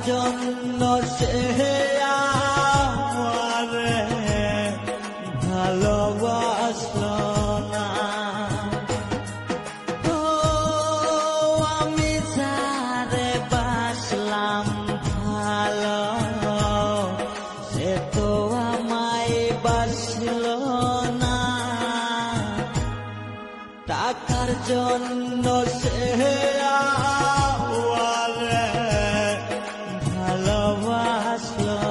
জন্য সে আমারে ভালোবাসলো না। ও আমি যারে বাসলাম ভালো, সে তো আমায় বাসলো না। টাকার জন্য সে আমারে ভালোবাসলো